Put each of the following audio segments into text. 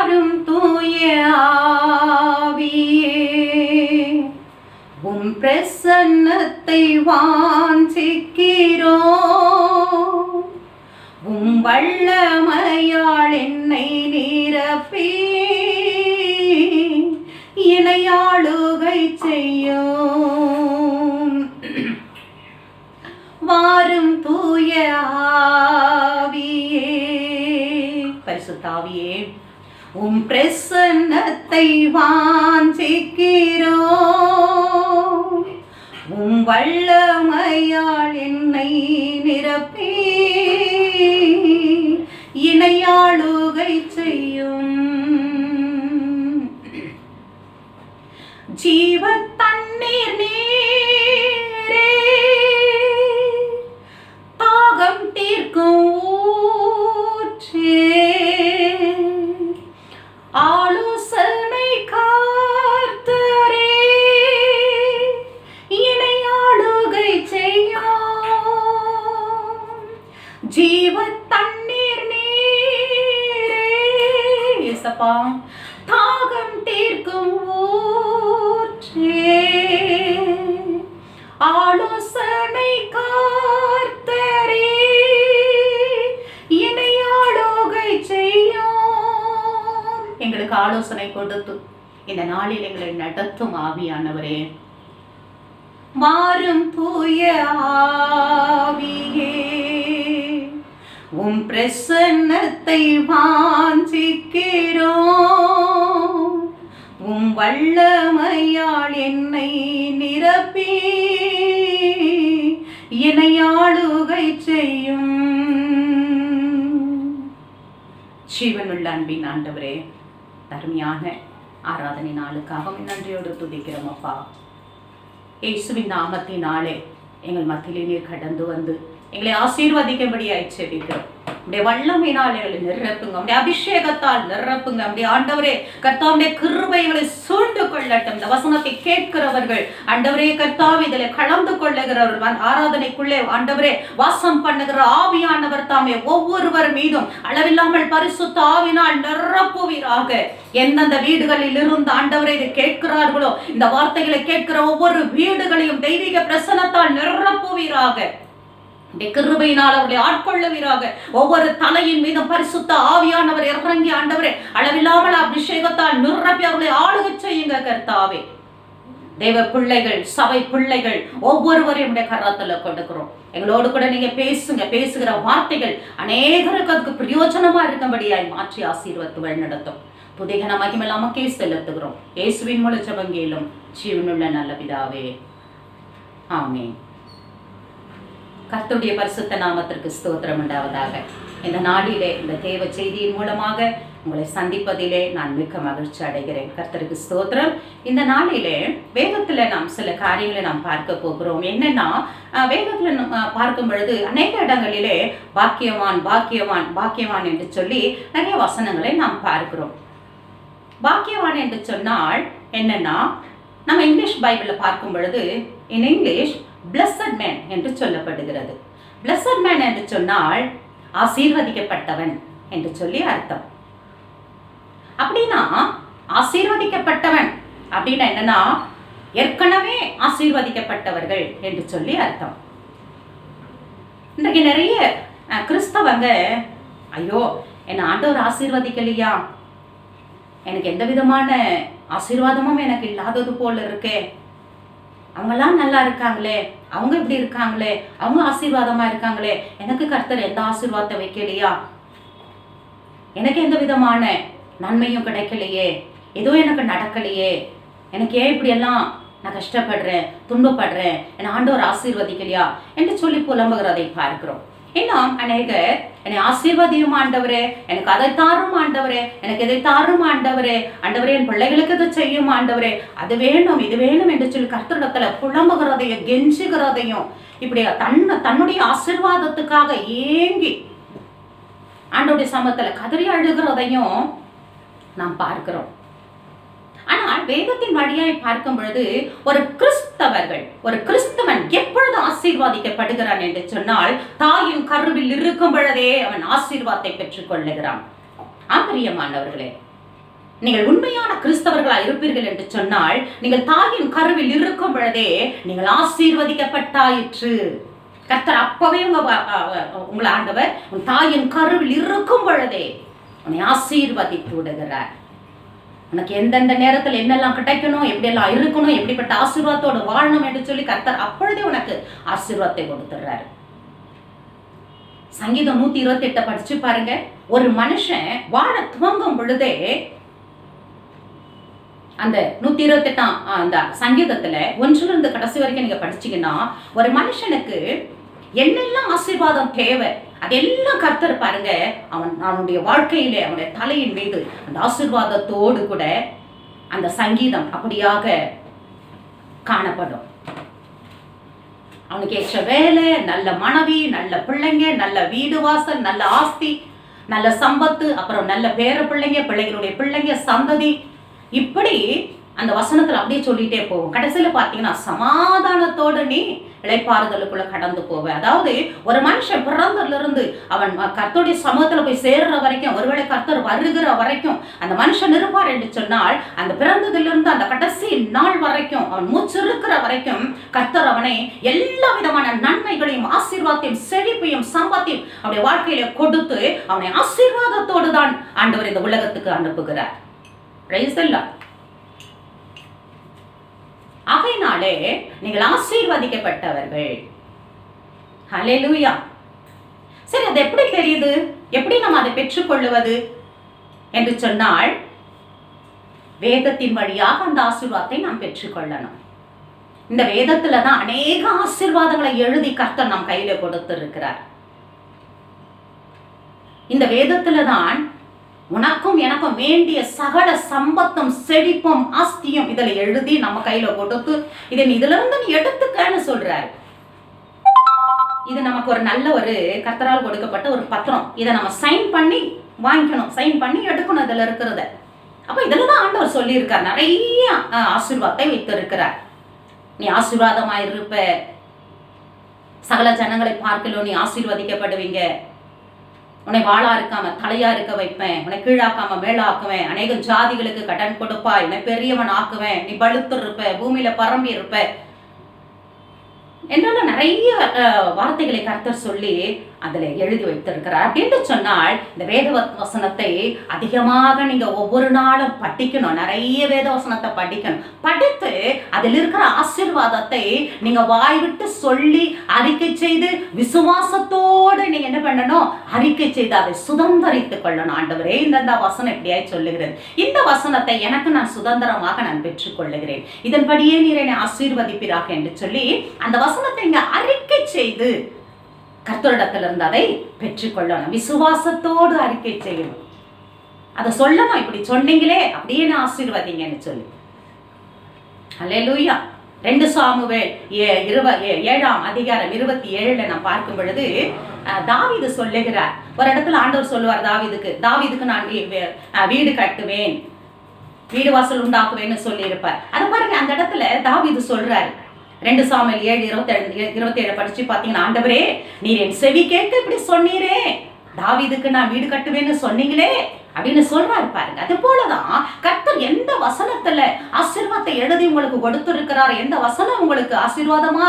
வாரும் தூய ஆவியே, உம் பிரசன்னத்தை வாஞ்சிக்கிறோம். உம் வல்லமையால் என்னை நிரப்பி இணையாளுகை செய்யும். வாரும் தூய ஆவியே, பரிசுத்த ஆவியே, உம் பிரசன்னத்தை வாஞ்சிக்கிறோம். உம் வல்லமையால் என்னை நிரப்பி இணையாளுகை செய்யும். ஜீவ தண்ணீர் நீரே, தாகம் தீர்க்கும் ஊற்றே, ஆலோசனை கர்த்தரே, இணையாளுகை செய்யும். ஜீவ தண்ணீர் நீரே, இயேசப்பா, தாகம் தீர்க்கும் ஊற்றே, ஆலோசனை கர்த்தரே, இணையாளுகை செய்யும். எங்களுக்கு ஆலோசனை கொடுத்து இந்த நாளில் எங்களை நடத்தும் ஆவியானவரே, வாரும் தூய ஆவியே, உம் பிரசன்னத்தை வாஞ்சிக்கிறோம். உம் வல்லமையால் என்னை நிரப்பி இணையாளுகை செய்யும். ஜீவனுள்ள அன்பின் ஆண்டவரே, அருமையான ஆராதனை நாளுக்காக நன்றியோடு துதிக்கிறோம் அப்பா. இயேசுவின் நாமத்தினாலே எங்கள் மத்தியிலே நீர் கடந்து வந்து எங்களை ஆசீர்வதிக்கும்படியாய் செபிக்கிறோம். உடைய வல்லமையினால் எங்களை நிரப்புங்க, உடைய அபிஷேகத்தால் நிரப்புங்க. உடைய ஆண்டவரே கர்த்தாவுடைய கிருபை எங்களை சூழ்ந்து கொள்ளட்டும். இந்த வசனத்தை கேட்கிறவர்கள் ஆண்டவரே கர்த்தாவே இதில் கலந்து கொள்ளுகிறவர்கள் ஆராதனைக்குள்ளே ஆண்டவரே வாசம் பண்ணுகிற ஆவியானவர் தாமே ஒவ்வொருவர் மீதும் அளவில்லாமல் பரிசுத்த ஆவினால் நிரப்புவீராக. எந்தெந்த வீடுகளில் இருந்து ஆண்டவரே இதை கேட்கிறார்களோ இந்த வார்த்தைகளை கேட்கிற ஒவ்வொரு வீடுகளையும் தெய்வீக பிரசன்னத்தால் நிரப்புவீராக. கிருபையினால் அவர்களை ஆட்கொள்ளுவீராக. ஒவ்வொரு தலையின் மீதும் பரிசுத்த ஆவியானவர் இறங்கி ஆண்டவரே அளவில்லாமல் அபிஷேகத்தால் நிரப்பி அவர்களை ஆளுகை செய்யுங்க கர்த்தாவே. தேவ பிள்ளைகள், சபை பிள்ளைகள் ஒவ்வொருவரையும் கரத்துல கொடுக்கிறோம். எங்களோடு கூட நீங்க பேசுங்க. பேசுகிற வார்த்தைகள் அநேகருக்கு அதுக்கு பிரயோஜனமா இருக்கும்படியாய் மாற்றி ஆசீர்வத்து வழிநடத்தும். புதிகன மகிமையில்லாமக்கே செலுத்துகிறோம். இயேசுவின் மூலம் ஜெபங்கேலும் ஜீவனுள்ள நல்ல பிதாவே, ஆமென். கர்த்தருடைய பரிசுத்த நாமத்திற்கு ஸ்தோத்திரம் உண்டாவதாக. இந்த நாளிலே இந்த தேவ செய்தியின் மூலமாக உங்களை சந்திப்பதிலே நான் மிக்க மகிழ்ச்சி அடைகிறேன். கர்த்தருக்கு ஸ்தோத்திரம். இந்த நாளிலே வேதத்துல நாம் சில காரியங்களை நாம் பார்க்க போகிறோம். என்னன்னா வேதத்துல பார்க்கும் பொழுது அநேக இடங்களிலே பாக்கியவான் பாக்கியவான் பாக்கியவான் என்று சொல்லி நிறைய வசனங்களை நாம் பார்க்கிறோம். பாக்கியவான் என்று சொன்னால் என்னன்னா நம்ம இங்கிலீஷ் பைபிள்ல பார்க்கும் பொழுது இன் இங்கிலீஷ் blessed man என்று சொல்லப்படுகிறது. blessed man என்று சொன்னால் ஆசீர்வதிக்கப்பட்டவன் என்று சொல்லி அர்த்தம். அப்படின்னா ஆசீர்வதிக்கப்பட்டவன் அப்படின்னா என்னன்னா ஏற்கனவே ஆசீர்வதிக்கப்பட்டவர்கள் என்று சொல்லி அர்த்தம். இன்றைக்கு நிறைய கிறிஸ்தவங்க ஐயோ என்ன ஆண்டவர் ஆசீர்வதிக்கலையா, எனக்கு எந்த விதமான ஆசீர்வாதமும் எனக்கு இல்லாதது போல இருக்கே, அவங்கெல்லாம் நல்லா இருக்காங்களே, அவங்க இப்படி இருக்காங்களே, அவங்க ஆசீர்வாதமா இருக்காங்களே, எனக்கு கர்த்தர் எந்த ஆசீர்வாதத்தை வைக்கலையா, எனக்கு எந்த விதமான நன்மையும் கிடைக்கலையே, எதுவும் எனக்கு நடக்கலையே, எனக்கு ஏன் இப்படி எல்லாம் நான் கஷ்டப்படுறேன் துன்பப்படுறேன், என் ஆண்டவர் ஆசீர்வதிக்கலையா என்று சொல்லி புலம்புகிறதை பார்க்கிறோம். இன்னும் அநேகர் என்னை ஆசீர்வதியும் ஆண்டவரே, எனக்கு அதை தாரும் ஆண்டவரே, எனக்கு இதை தாரும் ஆண்டவரே, ஆண்டவரே என் பிள்ளைகளுக்கு இதை செய்யும் ஆண்டவரே, அது வேணும் இது வேணும் என்று சொல்லி கர்த்தரிடத்துல புலம்புகிறதையும் கெஞ்சுகிறதையும் இப்படி தன்னுடைய ஆசீர்வாதத்துக்காக ஏங்கி ஆண்டவருடைய சமத்துல கதறி அழுகிறதையும் நாம் பார்க்கிறோம். ஆனால் வேதத்தின் வழியாய் பார்க்கும் பொழுது ஒரு கிறிஸ்தவன் எப்பொழுது ஆசீர்வாதிக்கப்படுகிறான் என்று சொன்னால் தாயின் கருவில் இருக்கும் பொழுதே அவன் ஆசீர்வாதத்தை பெற்றுக் கொள்ளுகிறான். பிரியமானவர்களே, நீங்கள் உண்மையான கிறிஸ்தவர்களாக இருப்பீர்கள் என்று சொன்னால் நீங்கள் தாயின் கருவில் இருக்கும் பொழுதே நீங்கள் ஆசீர்வதிக்கப்பட்டாயிற்று. கர்த்தர் அப்பவே உங்களை ஆண்டவர் உன் தாயின் கருவில் இருக்கும் பொழுதே உன்னை ஆசீர்வதித்து விடுகிறார். உனக்கு எந்தெந்த நேரத்தில் என்னெல்லாம் கிடைக்கணும், எப்படியெல்லாம் இருக்கணும், எப்படிப்பட்ட ஆசீர்வாதத்தோடு வாழணும் என்று சொல்லி கர்த்தர் அப்பொழுதே உனக்கு ஆசீர்வாதத்தை கொடுத்துடுறாரு. சங்கீதம் 128 படிச்சு பாருங்க. ஒரு மனுஷன் வாழ துவங்கும் பொழுதே அந்த 128 அந்த சங்கீதத்துல 1 கடைசி வரைக்கும் நீங்க படிச்சீங்கன்னா ஒரு மனுஷனுக்கு என்னெல்லாம் ஆசீர்வாதம் தேவை அதெல்லாம் கர்த்தர் பாருங்க அவனுடைய வாழ்க்கையிலே அவனுடைய தலையின் மீது அந்த ஆசீர்வாதத்தோடு கூட அந்த சங்கீதம் அப்படியாக காணப்படும். அவனுக்கு ஏற்ற வேலை, நல்ல மனைவி, நல்ல பிள்ளைங்க, நல்ல வீடு வாசல், நல்ல ஆஸ்தி, நல்ல சம்பத்து, அப்புறம் நல்ல பேர பிள்ளைங்க, பிள்ளைகளுடைய பிள்ளைங்க, சந்ததி, இப்படி அந்த வசனத்துல அப்படியே சொல்லிட்டே போவோம். கடைசியில பாத்தீங்கன்னா சமாதானத்தோடு நீ இளைப்பாறுதலுக்குள்ள கடந்து போவ. அதாவது ஒரு மனுஷன் பிறந்ததுல இருந்து அவன் கர்த்தருடைய சமூகத்துல போய் சேர்ற வரைக்கும், ஒருவேளை கர்த்தர் வருகிற வரைக்கும் அந்த மனுஷன் இருப்பார் என்று சொன்னால், அந்த பிறந்ததிலிருந்து அந்த கடைசி நாள் வரைக்கும் அவன் மூச்சு இருக்கிற வரைக்கும் கர்த்தர் அவனை எல்லா விதமான நன்மைகளையும் ஆசீர்வாதத்தையும் செழிப்பையும் சம்பத்தையும் அவனுடைய வாழ்க்கையில கொடுத்து அவனை ஆசீர்வாதத்தோடு தான் ஆண்டவர் இந்த உலகத்துக்கு அனுப்புகிறார். Price the Lord. ஆகையினாலே நீங்கள் ஆசீர்வதிக்கப்பட்டவர்கள். ஹல்லேலூயா. சரி, அது எப்படி தெரியுது? எப்படி நம்ம அதை பெற்றுக்கொள்ளுவது என்று சொன்னால், வேதத்தின் வழியாக அந்த ஆசீர்வாதத்தை நாம் பெற்றுக்கொள்ளணும். இந்த வேதத்துல தான் அநேக ஆசீர்வாதங்களை எழுதி கர்த்தர் நம் கையில கொடுத்திருக்கிறார். இந்த வேதத்துல தான் உனக்கும் எனக்கும் வேண்டிய சகல சம்பத்தும் செழிப்பும் ஆஸ்தியும் இதுல எழுதி நம்ம கையில கொடுத்து இதை இதுல இருந்து நீ எடுத்துக்கன்னு சொல்றாரு. இது நமக்கு ஒரு நல்ல ஒரு கர்த்தரால் கொடுக்கப்பட்ட ஒரு பத்திரம். இதை நம்ம சைன் பண்ணி வாங்கிக்கணும், சைன் பண்ணி எடுக்கணும் இதுல இருக்கிறத. அப்ப இதுலதான் ஆண்டவர் சொல்லி இருக்கார், நிறைய ஆசீர்வாதத்தை வைத்து இருக்கிறார். நீ ஆசீர்வாதமாயிருப்ப, சகல ஜனங்களை பார்க்கலும் நீ ஆசீர்வதிக்கப்படுவீங்க, உன்னை வாளா இருக்காம தலையா இருக்க வைப்பேன், உன்னை கீழாக்காம மேலாக்குவேன், அநேக ஜாதிகளுக்கு கடன் கொடுப்பாய், உன்னை பெரியவன் ஆக்குவேன், நீ பழுத்து இருப்ப, பூமியில பரம்பி இருப்ப என்றெல்லாம் நிறைய வார்த்தைகளை கர்த்தர் சொல்லி அதுல எழுதி வைத்திருக்கிறார். அப்படின்னு சொன்னால் இந்த வேத வசனத்தை அதிகமாக நீங்க ஒவ்வொரு நாளும் படிக்கணும். நிறைய வேத வசனத்தை படிக்கணும். படித்து அதில் இருக்கிற ஆசீர்வாதத்தை நீங்க வாய்விட்டு சொல்லி அறிக்கை செய்து விசுவாசத்தோடு நீங்க என்ன பண்ணணும், அறிக்கை செய்து அதை சுதந்திரித்துக் கொள்ளணும். ஆண்டவரே, இந்த வசனம் எப்படியாய் சொல்லுகிறது, இந்த வசனத்தை எனக்கு நான் சுதந்திரமாக நான் பெற்றுக் கொள்ளுகிறேன், இதன்படியே நீர் என்னை ஆசீர்வதிப்பீராக என்று சொல்லி அந்த வசனத்தை இங்க அறிக்கை செய்து கர்த்தரிடத்திலிருந்து அதை பெற்றுக்கொள்ளணும். விசுவாசத்தோடு அறிக்கை செய்யணும், அதை சொல்லணும். இப்படி சொன்னீங்களே அப்படியே நான் ஆசீர்வதிங்கன்னு சொல்லி. அல்லேலூயா. 2 சாமுவேல் 7ஆம் அதிகாரம் 27 நான் பார்க்கும் பொழுது தாவீது சொல்லுகிறார். ஒரு இடத்துல ஆண்டவர் சொல்லுவார் தாவீதுக்கு நான் வீடு கட்டுவேன், வீடு வாசல் உண்டாக்குவேன்னு சொல்லி இருப்பார். அது பாருங்க, அந்த இடத்துல தாவீது சொல்றாரு. 2 சாமுவேல் 7:27 படிச்சு பாத்தீங்கன்னா, ஆண்டவரே நீர் என் செவி கேட்டு இப்படி சொன்னீரே, தாவீதுக்கு நான் வீடு கட்டுவேன்னு சொன்னீங்களே அப்படின்னு சொல்றாரு பாருங்க. அது போலதான் கர்த்தர் எந்த வசனத்துல ஆசீர்வாதத்தை எழுதி உங்களுக்கு கொடுத்திருக்கிறாரோ, எந்த வசனம் உங்களுக்கு ஆசீர்வாதமா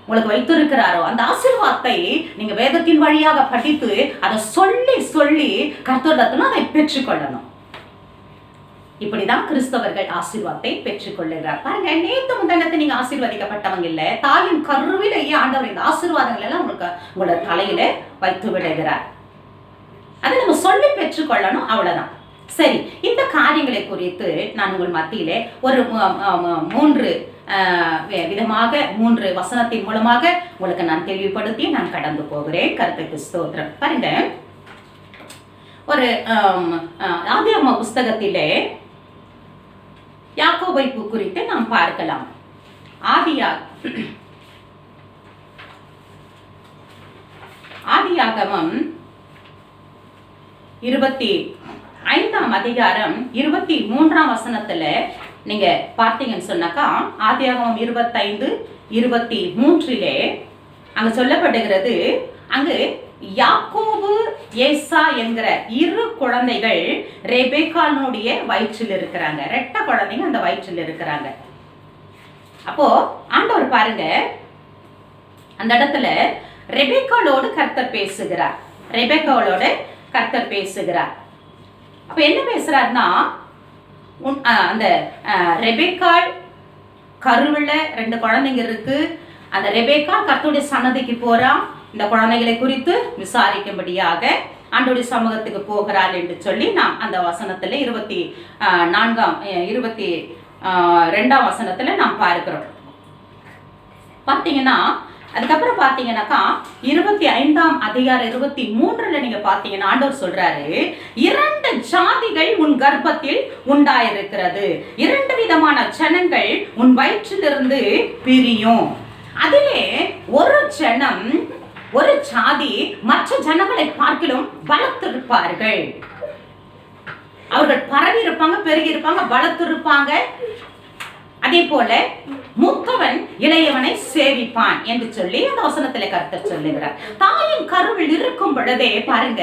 உங்களுக்கு வைத்திருக்கிறாரோ அந்த ஆசீர்வாதத்தை நீங்க வேதத்தின் வழியாக படித்து அதை சொல்லி சொல்லி கர்த்தரிடத்துல அதை பெற்றுக்கொள்ளணும். இப்படிதான் கிறிஸ்தவர்கள் ஆசீர்வாதத்தை பெற்றுக் கொள்ளுகிறார். பாருங்க, நேத்து முந்தனத்தை நீங்க ஆசீர்வதிக்கப்பட்டவங்க இல்ல, தாயின் கருவிலேயே ஆண்டவர் இந்த ஆசீர்வாதங்கள் எல்லாம் உங்களோட தலையில வைத்து விடுகிறார். அதை நம்ம சொல்லி பெற்றுக்கொள்ளணும், அவ்வளவுதான். சரி, இந்த காரியங்களை குறித்து நான் உங்கள் மத்தியிலே ஒரு 3 விதமாக 3 வசனத்தின் மூலமாக உங்களுக்கு நான் தெளிவுபடுத்தி நான் கடந்து போகிறேன். கர்த்தருக்கு ஸ்தோத்திரம். பாருங்க, ஒரு ஆதியாகம புஸ்தகத்திலே யாக்கோபை குறித்து நாம் பார்க்கலாம். ஆதியாகமம் 25ஆம் அதிகாரம் 23ஆம் வசனத்துல நீங்க பார்த்தீங்கன்னு சொன்னாக்கா, ஆதியாகமம் 25:23 அங்க சொல்லப்படுகிறது, அங்கு யாக்கோபு ஏசா என்கிற 2 குழந்தைகள் ரெபேக்காளுடைய வயிற்றில் இருக்கிறாங்க. 2 குழந்தைங்க அந்த வயிற்றில் இருக்கிறாங்க. அப்போ ஆண்டவர் பாருங்க, அந்த இடத்துல ரெபேக்காளோடு கர்த்தர் பேசுகிறார். ரெபேக்காளோடு கர்த்தர் பேசுகிறார். அப்ப என்ன பேசுறாருன்னா, அந்த ரெபேக்காள் கருவுல 2 குழந்தைங்க இருக்கு. அந்த ரெபேக்காள் கர்த்தருடைய சன்னதிக்கு போறா. இந்த குழந்தைகளை குறித்து விசாரிக்கும்படியாக ஆண்டவருடைய சமூகத்துக்கு போகிறாள் என்று சொல்லி நாம் அந்த வசனத்துல 22ஆம் வசனத்துல நாம் பார்க்கிறோம். பார்த்தீங்கன்னா அதுக்கப்புறம் பார்த்தீங்கன்னாக்கா 25ஆம் அதிகாரம் 23ல நீங்க பார்த்தீங்கன்னா ஆண்டவர் சொல்றாரு, 2 ஜாதிகள் உன் கர்ப்பத்தில் உண்டாயிருக்கிறது, 2 விதமான ஜனங்கள் உன் வயிற்றிலிருந்து பிரியும். அதிலே ஒரு ஜனம், ஒரு ஜாதி மற்ற ஜனங்களை பார்க்கிலும் பலத்திருப்பார்கள். அவர்கள் பரவி இருப்பாங்க, பெருகி இருப்பாங்க, பலத்திருப்பாங்க. அதே போல மூத்தவன் இளையவனை சேவிப்பான் என்று சொல்லி அந்த வசனத்திலே கர்த்தர் சொல்லுகிறார். தாயின் கருவில் இருக்கும் பொழுதே பாருங்க,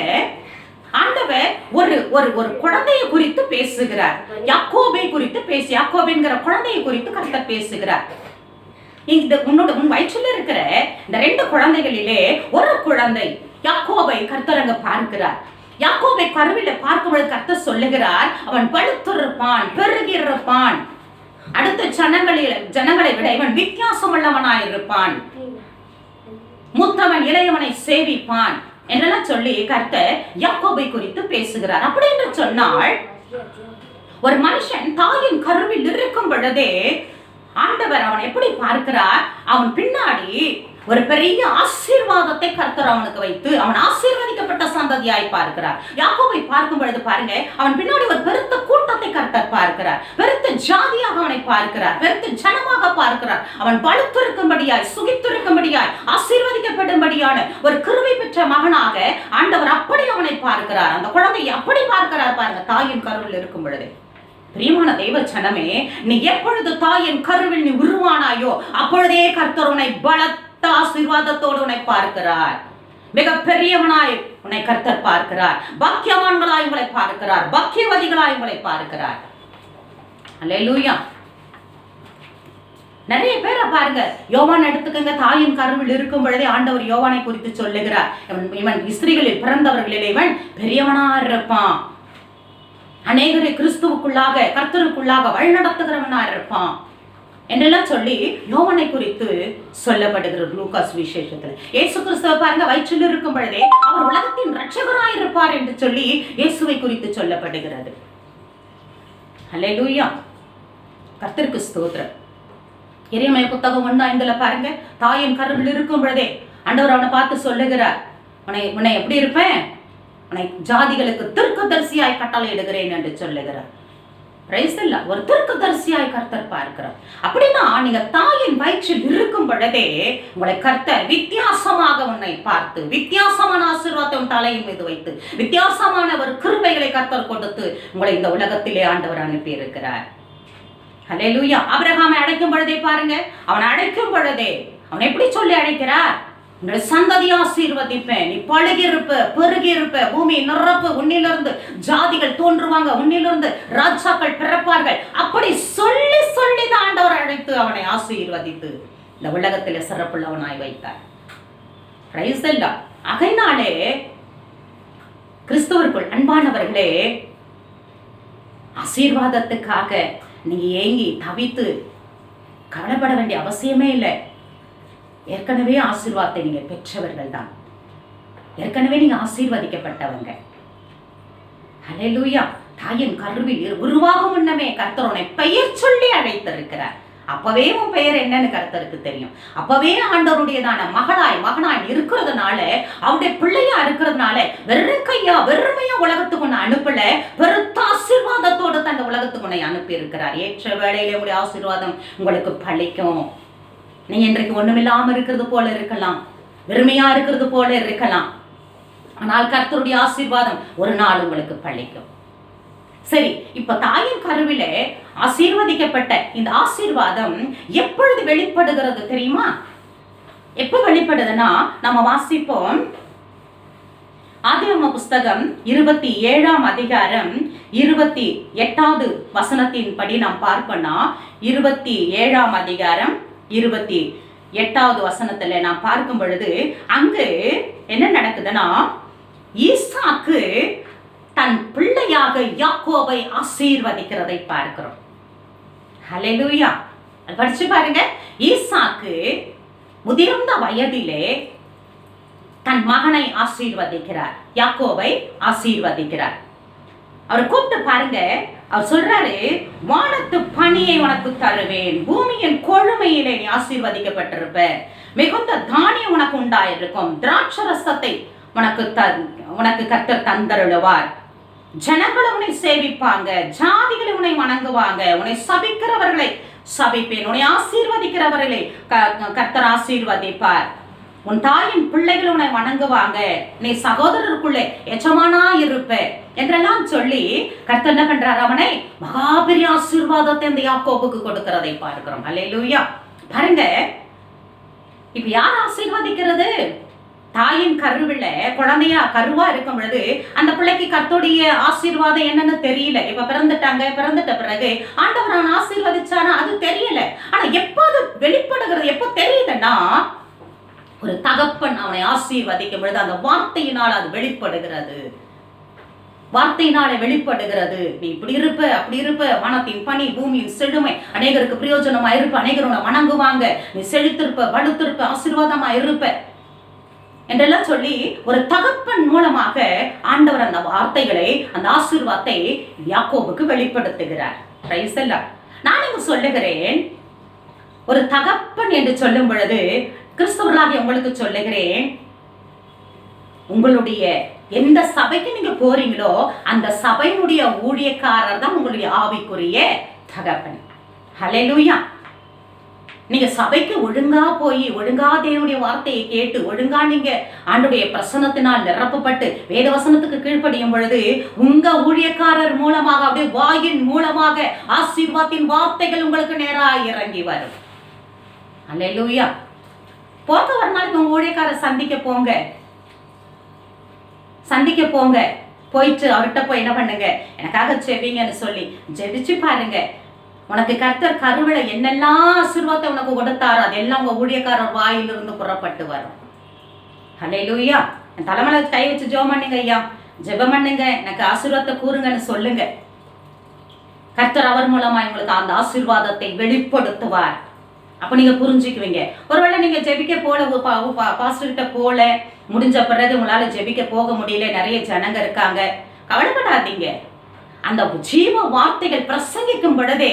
ஆண்டவர் ஒரு ஒரு ஒரு குழந்தையை குறித்து பேசுகிறார். யாக்கோபை குறித்து யாக்கோபுங்கிற குழந்தையை குறித்து கர்த்தர் பேசுகிறார். உன் வயிற்றில் இருக்கிற இந்த 2 குழந்தைகளிலே ஒரு குழந்தை யாக்கோபை கர்த்தர் அங்க பார்க்கிறார். யாக்கோபை கருவில பார்க்கும்போது கர்த்தர் சொல்லுகிறார், அவன் பழுத்திருப்பான், பெருகி இருப்பான், அடுத்த ஜனங்களை விட இவன் வித்தியாசம் உள்ளவனாயிருப்பான், மூத்தவன் இளையவனை சேவிப்பான் என்றெல்லாம் சொல்லி கர்த்தர் யாக்கோபை குறித்து பேசுகிறார். அப்படி என்று சொன்னால், ஒரு மனுஷன் தாயின் கருவில் இருக்கும் பொழுதே ஆண்டவர் அவன் எப்படி பார்க்கிறார், அவன் பின்னாடி ஒரு பெரிய ஆசீர்வாதத்தை கர்த்தர் அவனுக்கு வைத்து அவன் ஆசீர்வதிக்கப்பட்ட சந்ததியாய் பார்க்கிறார். யாக்கோபை பார்க்கும் பொழுது பாருங்க, அவன் பின்னாடி ஒரு பெருத்த கூட்டத்தை கர்த்தர் பார்க்கிறார், பெருத்த ஜாதியாக அவனை பார்க்கிறார், பெருத்த ஜனமாக பார்க்கிறார். அவன் பழுத்திருக்கும்படியாய், சுகித்திருக்கும்படியாய், ஆசீர்வதிக்கப்படும்படியான ஒரு கிருபை பெற்ற மகனாக ஆண்டவர் அப்படி அவனை பார்க்கிறார். அந்த குழந்தை அப்படி பார்க்கிறார் பாருங்க, தாயின் கருவில் இருக்கும் பொழுது. பிரியமான தெய்வ ஜனமே, நீ எப்பொழுது தாயின் கருவில் நீ உருவானாயோ அப்பொழுதே கர்த்தர் உன்னை பலத்த ஆசீர்வாதத்தோடு உன்னை பார்க்கிறார். மிக பெரியவனாய் உன்னை கர்த்தர் பார்க்கிறார். பாக்கியவான்களாய் உங்களை பார்க்கிறார், பாக்கியவதிகளாய் உங்களை பார்க்கிறார். அல்லேலூயா. நிறைய பேரை பாருங்க, யோவான் எடுத்துக்கங்க, தாயின் கருவில் இருக்கும் பொழுதே ஆண்டவர் யோவானை குறித்து சொல்லுகிறார், இவன் ஸ்திரீகளில் பிறந்தவர்களில் இவன் பெரியவனா இருப்பான், அநேகரை கிறிஸ்துவுக்குள்ளாக கர்த்தருக்குள்ளாக வழிநடத்துகிறவனா இருப்பான் என்றெல்லாம் சொல்லி யோவானை குறித்து சொல்லப்படுகிறது லூகாஸ் விசேஷத்துல. இயேசு கிறிஸ்துவை பாருங்க, வயிற்றில் இருக்கும் பொழுதே அவர் உலகத்தின் இரட்சகராய் இருப்பார் என்று சொல்லி இயேசுவை குறித்து சொல்லப்படுகிறது. அல்லேலூயா. கர்த்தருக்கு ஸ்தோத்திரம். எரேமியா புத்தகம் 1:5 பாருங்க, தாயின் கருவில் இருக்கும் பொழுதே ஆண்டவர் அவனை பார்த்து சொல்லுகிறார், உன்னை எப்படி இருப்பேன், உன்னை ஜாதிகளுக்கு தீர்க்கதரிசியாய் கட்டளையிடுகிறேன் என்று சொல்லுகிறார். ஒரு தீர்க்கதரிசியாய் கர்த்தர் பார்க்கிறார். அப்படின்னா நீங்க தாயின் வயிற்றில் இருக்கும் பொழுதே உங்களை கர்த்தர் வித்தியாசமாக உன்னை பார்த்து வித்தியாசமான ஆசீர்வாதத்தை உன் தலையின் மீது வைத்து வித்தியாசமான ஒரு கிருபைகளை கர்த்தர் கொடுத்து உங்களை இந்த உலகத்திலே ஆண்டவர் அனுப்பி இருக்கிறார். அல்லேலூயா. ஆபிரகாமை அழைக்கும் பொழுதே பாருங்க, அவனை அழைக்கும் பொழுதே அவன் எப்படி சொல்லி அழைக்கிறார், உங்களை சந்ததி ஆசீர்வதிப்பேன், நீ பழுகி இருப்ப, பெருகி இருப்ப, பூமி நிரப்பு, உன்னிலிருந்து ஜாதிகள் தோன்றுவாங்க, உன்னிலிருந்து ராஜாக்கள் பிறப்பார்கள். அப்படி சொல்லி சொல்லி தான் ஆண்டவர் அழைத்து அவனை ஆசீர்வதித்து இந்த உலகத்திலே சிறப்புள்ளவனாய் வைத்தார். Price the Lord. ஆகையினாலே கிறிஸ்துவுக்குள் அன்பானவர்களே, ஆசீர்வாதத்துக்காக நீங்க ஏங்கி தவித்து கவலைப்பட வேண்டிய அவசியமே இல்லை. ஏற்கனவே ஆசீர்வாதத்தை நீங்க பெற்றவர்கள் தான், ஏற்கனவே நீங்க ஆசீர்வதிக்கப்பட்டவங்க. ஹல்லேலூயா. தாயின் கருவில் உருவாகும் முன்னமே கர்த்தர் உன்னை பெயர் சொல்லி அழைத்திருக்கிறார். அப்பவே உன் பெயர் என்னன்னு கர்த்தருக்கு தெரியும். அப்பவே ஆண்டவருடையதான மகனாய் இருக்கிறதுனால, அவருடைய பிள்ளையா இருக்கிறதுனால வெறும் கையா வெறுமையா உலகத்துக்கு உன்னை அனுப்பல, பெருத்த ஆசீர்வாதத்தோடு தன் உலகத்துக்கு உன்னை அனுப்பி இருக்கிறார். ஏற்ற வேளையிலே உடைய ஆசீர்வாதம் உங்களுக்கு பழிக்கும். நீங்க இன்றைக்கு ஒண்ணுமில்லாம இருக்கிறது போல இருக்கலாம், வெறுமையா இருக்கிறது போல இருக்கலாம், ஆனால் கர்த்தருடைய ஆசீர்வாதம் ஒரு நாள் உங்களுக்கு பழிக்கும். சரி, இப்ப தாயின் கருவிலே ஆசீர்வதிக்கப்பட்ட இந்த ஆசீர்வாதம் எப்பொழுது வெளிப்படுகிறது தெரியுமா? எப்ப வெளிப்படுதுன்னா, நம்ம வாசிப்போம் ஆதியாகம புஸ்தகம் 27ஆம் அதிகாரம் 28வது வசனத்தின்படி நாம் பார்ப்போம்னா 27ஆம் அதிகாரம் 28வது வசனத்துல நாம் பார்க்கும் பொழுது அங்கு என்ன நடக்குதுன்னா, ஈசாக்கு தன் பிள்ளையாக யாக்கோபை ஆசீர்வதிக்கிறதை பார்க்கிறோம். ஹல்லேலூயா. படிச்சு பாருங்க. ஈசாக்கு முதிர்ந்த வயதிலே தன் மகனை ஆசீர்வதிக்கிறார், யாக்கோபை ஆசீர்வதிக்கிறார். அவர் கூப்பிட்டு பாருங்க. அவர் சொல்றாரு, வானத்து பனியை உனக்கு தருவேன், பூமியின் கொழுமையிலே நீ ஆசீர்வதிக்கப்பட்டிருப்ப, மிகுந்த தானியம் உனக்கு உண்டாயிருக்கும், திராட்சரசத்தை உனக்கு கர்த்தர் தந்தருளுவார், ஜனங்கள் உன்னை சேவிப்பாங்க, ஜாதிகள் உன்னை வணங்குவாங்க, உன்னை சபிக்கிறவர்களை சபிப்பேன், உன்னை ஆசீர்வதிக்கிறவர்களை கர்த்தர் ஆசீர்வதிப்பார், உன் தாயின் பிள்ளைகள் உன்னை வணங்குவாங்க, நீ சகோதரருக்குள்ளே எஜமானா இருப்ப என்றெல்லாம் சொல்லி கர்த்தர் என்ன பண்றார், அவனை மகாபெரிய ஆசீர்வாதத்தை இந்த யாக்கோபுக்கு கொடுக்கிறதை பார்க்கிறோம். அல்லேலூயா. பாருங்க, இப்ப யார் ஆசீர்வதிக்கிறது? தாயின் கருவில குழந்தையா கருவா இருக்கும் பொழுது அந்த பிள்ளைக்கு கர்த்தருடைய ஆசீர்வாதம் என்னன்னு தெரியல. இப்ப பிறந்துட்ட பிறகு ஆண்டவர் அவன் ஆசீர்வதிச்சானா அது தெரியல. ஆனா எப்ப அது வெளிப்படுகிறது, எப்ப தெரியுதுன்னா, ஒரு தகப்பன் அவனை ஆசீர்வதிக்கும் பொழுது அந்த வார்த்தையினால் அது வெளிப்படுகிறது. வார்த்தையினாலே வெளிப்படுகிறது. நீ இப்படி இருப்ப, அப்படி இருப்ப, வானத்தின் பனி, பூமியின் செழுமை, அநேகருக்கு பிரயோஜனமா இருப்ப, அநேகர் உன்னை வணங்குவாங்க, நீ செழித்திருப்ப, வலுத்திருப்ப, ஆசீர்வாதமா இருப்ப என்றெல்லாம் சொல்லி ஒரு தகப்பன் மூலமாக ஆண்டவர் அந்த வார்த்தைகளை, அந்த ஆசீர்வாதத்தை யாக்கோபுக்கு வெளிப்படுத்துகிறார். Price the Lord. நான் இங்கு சொல்லுகிறேன், ஒரு தகப்பன் என்று சொல்லும் பொழுது கிறிஸ்தவர்களாகிய உங்களுக்கு சொல்லுகிறேன், உங்களுடைய எந்த சபைக்கு நீங்க போறீங்களோ அந்த சபையினுடைய ஊழியக்காரர் தான் உங்களுடைய ஆவிக்குரிய தகப்பன். ஹல்லேலூயா. நீங்க சபைக்கு ஒழுங்கா போய் ஒழுங்கா தேவனுடைய வார்த்தையை கேட்டு ஒழுங்கா நீங்க ஆண்டுடைய பிரசன்னத்தினால் நிரப்பப்பட்டு வேத வசனத்துக்கு கீழ்ப்படியும் பொழுது உங்க ஊழியக்காரர் மூலமாக, அப்படியே வாயின் மூலமாக ஆசீர்வாதத்தின் வார்த்தைகள் உங்களுக்கு நேராக இறங்கி வரும். அல்லேலூயா. போக ஒரு நாளைக்கு உங்க ஊழியக்காரர் சந்திக்க போங்க. போயிட்டு அவர்கிட்ட போய் என்ன பண்ணுங்க, எனக்காக ஜெபிங்கன்னு சொல்லி ஜெபிச்சு பாருங்க. உனக்கு கர்த்தர் கருவில என்னெல்லாம் ஆசீர்வாதத்தை உனக்கு கொடுத்தாரோ அதெல்லாம் உங்க ஊழியக்காரர் வாயிலிருந்து புறப்பட்டு வரும். ஹல்லேலூயா. என் தலைமையில கை வச்சு ஜெபம் பண்ணுங்க, ஐயா ஜெபம் பண்ணுங்க, எனக்கு ஆசீர்வாதத்தை கூறுங்கன்னு சொல்லுங்க. கர்த்தர் அவர் மூலமா உங்களுக்கு அந்த ஆசீர்வாதத்தை வெளிப்படுத்துவார். அப்ப நீங்க புரிஞ்சுக்குவீங்க. ஒருவேளை நீங்க ஜெபிக்க போல, பாஸ்டர் கிட்ட போல, முடிஞ்ச பிறகு உங்களால ஜெபிக்க போக முடியல, நிறைய ஜனங்க இருக்காங்க, கவலைப்படாதீங்க. அந்த ஜீவ வார்த்தைகள் பிரசங்கிக்கும் பொழுதே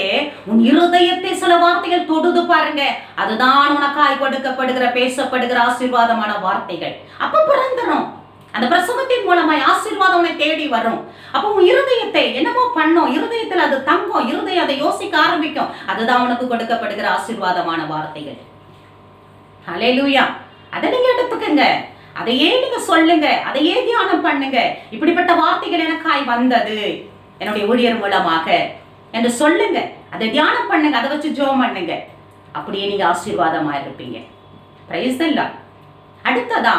உன் இருதயத்தை சில வார்த்தைகள் தொடுது பாருங்க. அதுதான் உனக்காய் கொடுக்கப்படுகிற, பேசப்படுகிற ஆசீர்வாதமான வார்த்தைகள். அப்ப பிறந்துடும். அந்த பிரசங்கத்தின் மூலமாய் ஆசீர்வாதம் உன்னை தேடி வரும். அப்போ உன் இருதயத்தை என்னமோ பண்ணும், இருதயத்தில் அது தங்கும், இருதயம் அதை யோசிக்க ஆரம்பிக்கும். அதுதான் உனக்கு கொடுக்கப்படுகிற ஆசீர்வாதமான வார்த்தைகள். ஹல்லேலூயா. அதை நீங்க எடுத்துக்கங்க, அதையே நீங்க சொல்லுங்க, அதையே தியானம் பண்ணுங்க. இப்படிப்பட்ட வார்த்தைகள் எனக்காய் வந்தது என்னுடைய ஊழியர் மூலமாக என்று சொல்லுங்க. அதை தியானம் பண்ணுங்க, அதை வச்சு ஜெபம் பண்ணுங்க. அப்படியே நீங்க ஆசீர்வாதமா இருப்பீங்க. Price the Lord. அடுத்ததா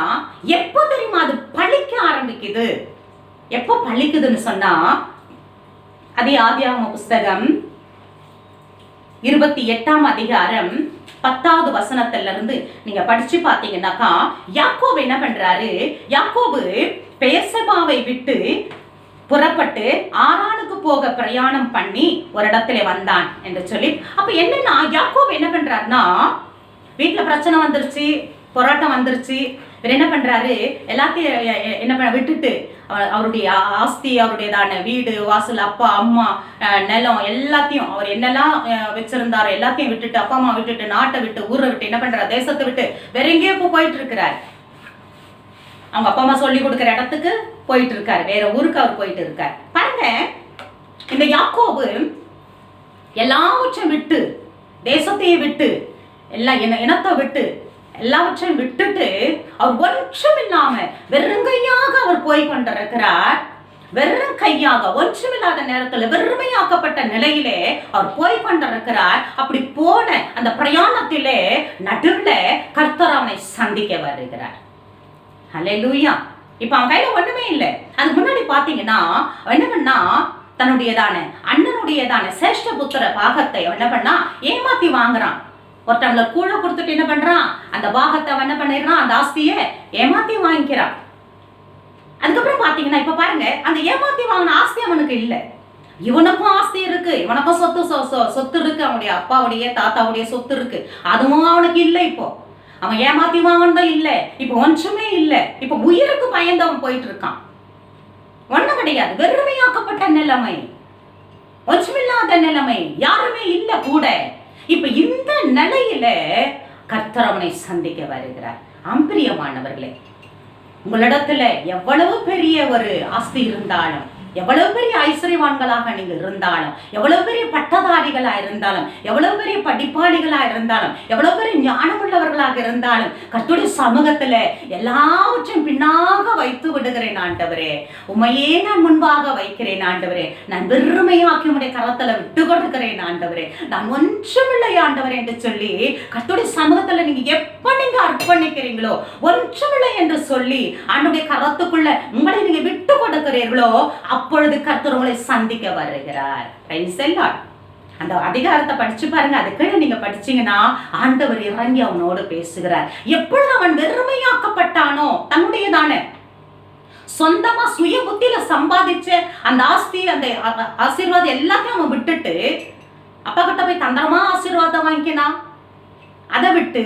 எப்போ தெரியுமா அது பழிக்க ஆரம்பிக்குது? எப்போ பழிக்குதுன்னு சொன்னா, அதே ஆதியாகம புஸ்தகம் 28ஆம் அதிகாரம் 10வது வசனத்துல இருந்து நீங்க படிச்சு பாத்தீங்கன்னாக்கா, யாக்கோபு என்ன பண்றாரு, யாக்கோபு பெயர்செபாவை விட்டு புறப்பட்டு ஆரானுக்கு போக பிரயாணம் பண்ணி ஒரு இடத்துல வந்தான் என்று சொல்லி, அப்ப என்னன்னா யாக்கோபு என்ன பண்றாருன்னா, வீட்டுல பிரச்சனை வந்துருச்சு, போராட்டம் வந்துருச்சு. இவர் என்ன பண்றாரு, எல்லாத்தையும் என்ன விட்டுட்டு அவருடைய ஆஸ்தி, அவருடையதான வீடு வாசல், அப்பா அம்மா, நிலம் எல்லாத்தையும் அவர் என்னெல்லாம் வச்சிருந்தாரோ எல்லாத்தையும் விட்டுட்டு, அப்பா அம்மா விட்டுட்டு, நாட்டை விட்டு, ஊரை விட்டு என்ன பண்றாரு, தேசத்தை விட்டு வேற எங்கேயோ போயிட்டு இருக்கிறார். அவங்க அப்பா அம்மா சொல்லி கொடுக்குற இடத்துக்கு போயிட்டு இருக்காரு, வேற ஊருக்கு அவர் போயிட்டு இருக்கார். பாருங்க, இந்த யாக்கோபு எல்லாவற்றையும் விட்டு, தேசத்தையே விட்டு, எல்லா இனத்தை விட்டு, எல்லாவற்றையும் விட்டுட்டு அவர் ஒன்றும் இல்லாம வெறுங்கையாக அவர் போய் கொண்டிருக்கிறார். வெறும் கையாக ஒன்றுமில்லாத நேரத்துல வெறுமையாக்கப்பட்ட நிலையிலே அவர் போய் கொண்டிருக்கிறார். அப்படி போன அந்த பிரயாணத்திலே நடுவுல கர்த்தர் அவனை சந்திக்க வருகிறார். ஹல்லேலூயா. இப்ப அவன் கையில ஒண்ணுமே இல்லை. அதுக்கு முன்னாடி பாத்தீங்கன்னா என்ன பண்ணா, தன்னுடையதான அண்ணனுடையதான சேஷ்ட புத்திர பாகத்தை என்ன பண்ணா ஏமாத்தி வாங்குறான். ஒரு டம்ளர் கூழ கொடுத்துட்டு என்ன பண்றான், அந்த பாகத்தை என்ன பண்ணிடுறான், அந்த ஆஸ்தியை ஏமாத்தி வாங்கிக்கிறான். அதுக்கப்புறம் பாத்தீங்கன்னா இப்ப பாருங்க, அந்த ஏமாத்தி வாங்கின ஆஸ்தி அவனுக்கு இல்ல. இவனுக்கும் ஆஸ்தி இருக்கு, இவனுக்கும் சொத்து இருக்கு, அவனுடைய அப்பாவுடைய தாத்தாவுடைய சொத்து இருக்கு, அதுவும் அவனுக்கு இல்லை. இப்போ அவன் ஏமாத்தி வாங்கினதும் இல்லை, இப்ப ஒன்றுமே இல்லை. இப்ப உயிருக்கு பயந்து அவன் போயிட்டு இருக்கான். ஒண்ணும் கிடையாது, வெறுமையாக்கப்பட்ட நிலைமை, ஒன்றுமில்லாத நிலைமை, யாருமே இல்லை கூட. இப்ப இந்த நிலையில கர்த்தர் அவனை சந்திக்க வருகிறார். அம்பிரியமானவர்களே, உங்களிடத்துல எவ்வளவு பெரிய ஒரு ஆஸ்தி இருந்தாலும், எவ்வளவு பெரிய ஐஸ்வர்யவான்களாக நீங்க இருந்தாலும், எவ்வளவு பெரிய பட்டதாரிகளா இருந்தாலும், எவ்வளவு பெரிய படிப்பாளிகளா இருந்தாலும், எவ்வளவு பெரிய ஞானமுள்ளவர்களாக இருந்தாலும், கர்த்தருடைய சமூகத்துல எல்லாவற்றையும் பின்னாக வைத்து விடுகிறேன் ஆண்டவரே. உமையே நான் முன்பாக வைக்கிறேன் ஆண்டவரே. நான் வெறுமையாக்கி உடைய கரத்துல விட்டு கொடுக்கிறேன் ஆண்டவரே. நான் ஒன்றுமில்லை ஆண்டவரே என்று சொல்லி கர்த்தருடைய சமூகத்துல நீங்க எப்ப நீங்க அர்ப்பணிக்கிறீங்களோ, ஒன்றுமில்லை என்று சொல்லி ஆண்டவருடைய கரத்துக்குள்ள உங்களை நீங்க விட்டு கொடுக்கிறீர்களோ, அப்பொழுது கர்த்தர் உங்களை சந்திக்க வருகிறார். அந்த அதிகாரத்தை படிச்சு பாருங்க. அதுக்கு நீங்க படிச்சீங்கன்னா ஆண்டவர் இறங்கி அவனோடு பேசுகிறார். எப்பொழுது அவன் வெறுமையாக்கப்பட்டானோ, தன்னுடையதான சொந்தமா சுய புத்தியில சம்பாதிச்ச அந்த ஆஸ்தி, அந்த ஆசீர்வாதம் எல்லாத்தையும் அவன் விட்டுட்டு அப்பா கிட்ட போய் தந்திரமா ஆசீர்வாதம் வாங்கினான். அதை விட்டு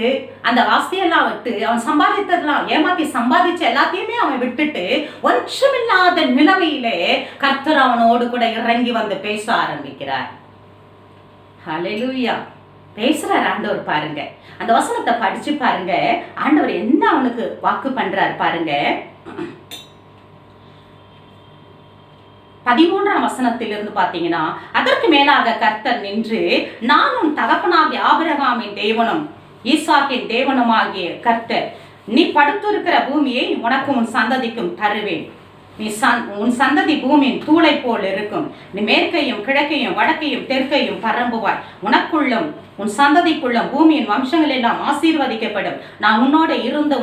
அந்த ஆஸ்தியெல்லாம் விட்டு அவன் சம்பாதித்ததெல்லாம் ஏமாத்தி சம்பாதிச்ச எல்லாத்தையுமே அவன் விட்டுட்டு ஒன்றுமில்லாத நிலைமையிலே கர்த்தர் அவனோடு கூட இறங்கி வந்து பேச ஆரம்பிக்கிறார். ஹல்லேலூயா. பேசுறார் ஆண்டவர். பாருங்க, அந்த வசனத்தை படிச்சு பாருங்க. ஆண்டவர் என்ன அவனுக்கு வாக்கு பண்றார் பாருங்க. 13ஆம் வசனத்திலிருந்து பாத்தீங்கன்னா, அதற்கு மேலாக கர்த்தர் நின்று, நான் உன் தகப்பனாகிய ஆபிரகாமின் தேவனும் ஈசாக்கின் தேவனுமாகிய கர்த்தர், நீ படுத்திருக்கிற பூமியை உனக்கும் உன் சந்ததிக்கும் தருவேன். உன் சந்ததி பூமியின் தூளை போல் இருக்கும். நீ மேற்கையும் கிழக்கையும் வடக்கையும் தெற்கையும் பரம்புவாய். உனக்குள்ளும் உன் சந்ததிக்குள்ளும் பூமியின் வம்சங்கள் எல்லாம் ஆசீர்வதிக்கப்படும். நான் உன்னோடு இருந்து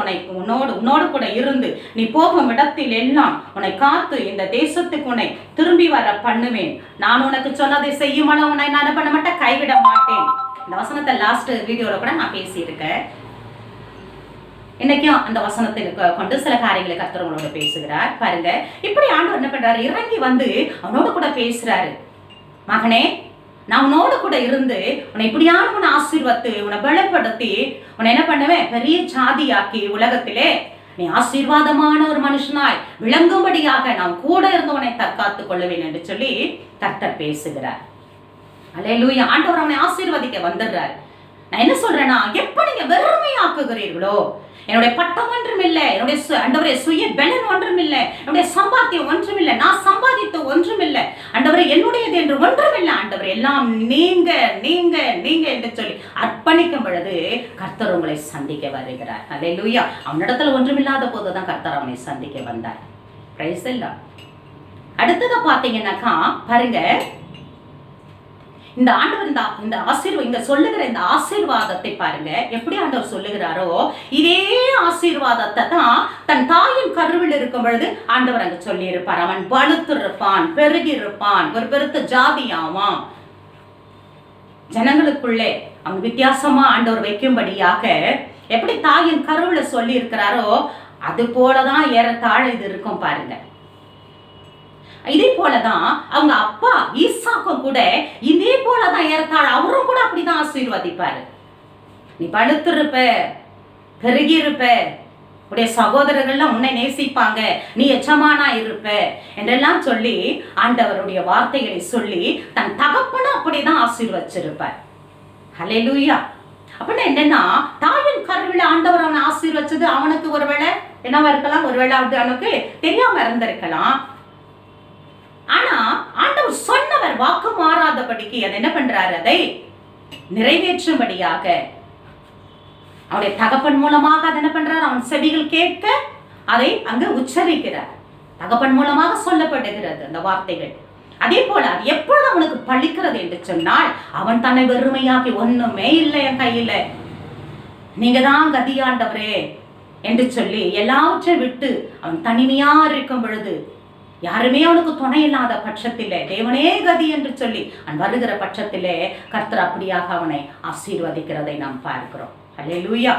உன்னோடு கூட இருந்து நீ போகும் இடத்தில் எல்லாம் உன்னை காத்து இந்த தேசத்துக்கு உன்னை திரும்பி வர பண்ணுவேன். நான் உனக்கு சொன்னதை செய்யும் அளவு உன்னை நான் பண்ண மாட்டேன், கைவிட மாட்டேன். இந்த வசனத்தை லாஸ்ட் வீடியோல கூட நான் பேசியிருக்கேன். இன்னைக்கும் அந்த வசனத்தை கொண்டு சில காரியங்களை கர்த்தர் உங்களோட பேசுகிறார். பாருங்க, இப்படி ஆண்டவர் என்ன பண்றாரு, இறங்கி வந்து அவனோட கூட பேசுறாரு. மகனே, நான் உன்னோட கூட இருந்து உன்னை இப்படியான உன்னை ஆசீர்வத்து உன்னை பலப்படுத்தி உன்னை என்ன பண்ணுவேன், பெரிய ஜாதியாக்கி உலகத்திலே நீ ஆசீர்வாதமான ஒரு மனுஷனாய் விளங்கும்படியாக நான் கூட இருந்து உன்னை தற்காத்துக் கொள்ளுவேன் என்று சொல்லி கர்த்தர் பேசுகிறார். அல்லேலூயா. ஆண்டவர் அவனை ஆசீர்வதிக்க வந்துடுறார். நான் என்ன சொல்றேன்னா, எப்ப நீங்க வெறுமையாக்குகிறீர்களோ, என்னுடைய பட்டம் ஒன்றும் இல்லை, என்னுடைய ஆண்டவரே சுய பலன் ஒன்றும் இல்லை, என்னுடைய சம்பாத்தியம் ஒன்றும் இல்லை, நான் சம்பாதித்த ஒன்றும் இல்லை ஆண்டவரே, என்னுடையது என்று ஒன்றும் இல்லை ஆண்டவரே, எல்லாம் நீங்க நீங்க நீங்க என்று சொல்லி அர்ப்பணிக்கும் பொழுது கர்த்தர் உங்களை சந்திக்க வருகிறார். அல்லேலூயா. அவனிடத்துல ஒன்றுமில்லாத போதுதான் கர்த்தர் அவனை சந்திக்க வந்தார். Price the Lord. அடுத்ததை பாத்தீங்கன்னாக்கா பாருங்க, இந்த ஆண்டவர் இந்த இங்க சொல்லுகிற இந்த ஆசீர்வாதத்தை பாருங்க, எப்படி ஆண்டவர் சொல்லுகிறாரோ இதே ஆசீர்வாதத்தை தான் தன் தாயின் கருவில் இருக்கும் பொழுது ஆண்டவர் அங்க சொல்லி இருப்பார். அவன் பழுத்து இருப்பான், பெருகி இருப்பான், ஒரு பெருத்த ஜாதியாவான். ஜனங்களுக்குள்ளே அவங்க வித்தியாசமா ஆண்டவர் வைக்கும்படியாக எப்படி தாயின் கருவுல சொல்லி இருக்கிறாரோ அது போலதான் ஏறத்தாழ இது இருக்கும் பாருங்க. இதே போலதான் அவங்க அப்பா ஈசாக்கும் கூட இதே போலதான் ஏறத்தாழ அவரும் கூட அப்படிதான் ஆசீர்வதிப்பாரு. நீ படுத்திருப்ப, பெருகி இருப்ப, உடைய சகோதரர்கள்லாம் உன்னை நேசிப்பாங்க, நீ எச்சமானா இருப்ப என்றெல்லாம் சொல்லி ஆண்டவருடைய வார்த்தைகளை சொல்லி தன் தகப்பன அப்படிதான் ஆசீர்வச்சிருப்பார். ஹல்லேலூயா. அப்படின்னா என்னன்னா, தாயின் கருவில ஆண்டவர் அவனை ஆசீர்வச்சது அவனுக்கு ஒருவேளை என்னவா இருக்கலாம், ஒருவேளை அவனுக்கு தெரியாம இருந்திருக்கலாம். ஆனா ஆண்டவர் சொன்னவர் வாக்கு மாறாதபடிக்கு அதை என்ன பண்றாரு, அதை நிறைவேற்றும்படியாக அவனுடைய தகப்பன் மூலமாக அதை என்ன பண்றாரு, அவன் செவிகள் கேட்க அதை அங்கு உச்சரிக்கிறார். தகப்பன் மூலமாக சொல்லப்படுகிறது அந்த வார்த்தைகள். அதே போல அது எப்பொழுது அவனுக்கு பழிக்கிறது என்று சொன்னால், அவன் தன்னை வெறுமையாக்கி ஒண்ணுமே இல்லை என் கையில, நீங்க தான் கதியாண்டவரே, என்று சொல்லி எல்லாவற்றையும் விட்டு அவன் தனிமையா இருக்கும் பொழுது, யாருமே அவனுக்கு துணை இல்லாத பட்சத்திலே தேவனே கதி என்று சொல்லி அவன் வருகிற பட்சத்திலே கர்த்தர் அப்படியாக அவனை ஆசீர்வதிக்கிறதை நாம் பார்க்கிறோம். அல்லேலூயா.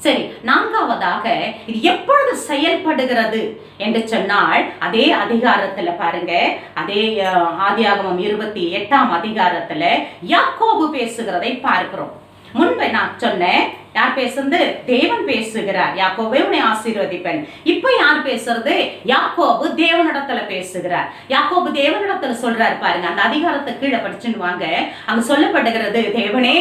சரி, நான்காவதாக இது எப்பொழுது செயல்படுகிறது என்று சொன்னால், அதே அதிகாரத்துல பாருங்க, அதே ஆதியாகமம் 28ஆம் அதிகாரத்துல யாக்கோபு பேசுகிறதை பார்க்கிறோம். முன்பு நான் சொன்னேன், யார் பேசுறது? தேவன் பேசுகிறார், யாக்கோபே உன்னை ஆசீர்வதிப்பேன். இப்ப யார் பேசுறது? யாக்கோபு தேவனிடத்துல பேசுகிறார். யாக்கோபு தேவனிடத்துல சொல்றாரு பாருங்க, அந்த அதிகாரத்தை கீழே படிச்சுன்னு வாங்க. அங்க சொல்லப்படுகிறது, தேவனே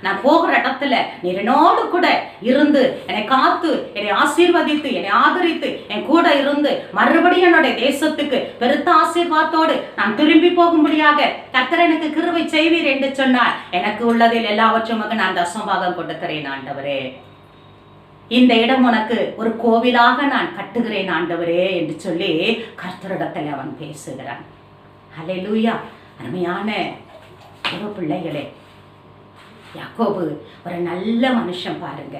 நான் போகிற இடத்துல நீர் என்னோடு கூட இருந்து என்னை காத்து என்னை ஆசீர்வதித்து என்னை ஆதரித்து என் கூட இருந்து மறுபடியும் என்னுடைய தேசத்துக்கு பெருத்த ஆசீர்வாதத்தோடு நான் திரும்பி போகும்படியாக கர்த்தர் எனக்கு கிருபை செய்வீர் என்று சொன்னார். எனக்கு உள்ளதில் எல்லாவற்றும் நான் தசமபாகம் கொடுக்கிறேன் ஆண்டவரே. இந்த இடம் உனக்கு ஒரு கோவிலாக நான் கட்டுகிறேன் ஆண்டவரே என்று சொல்லி கர்த்தரிடத்தில் அவன் பேசுகிறான். ஹல்லேலூயா. அருமையான பிள்ளைகளே, யாக்கோபு ஒரு நல்ல மனுஷன் பாருங்க,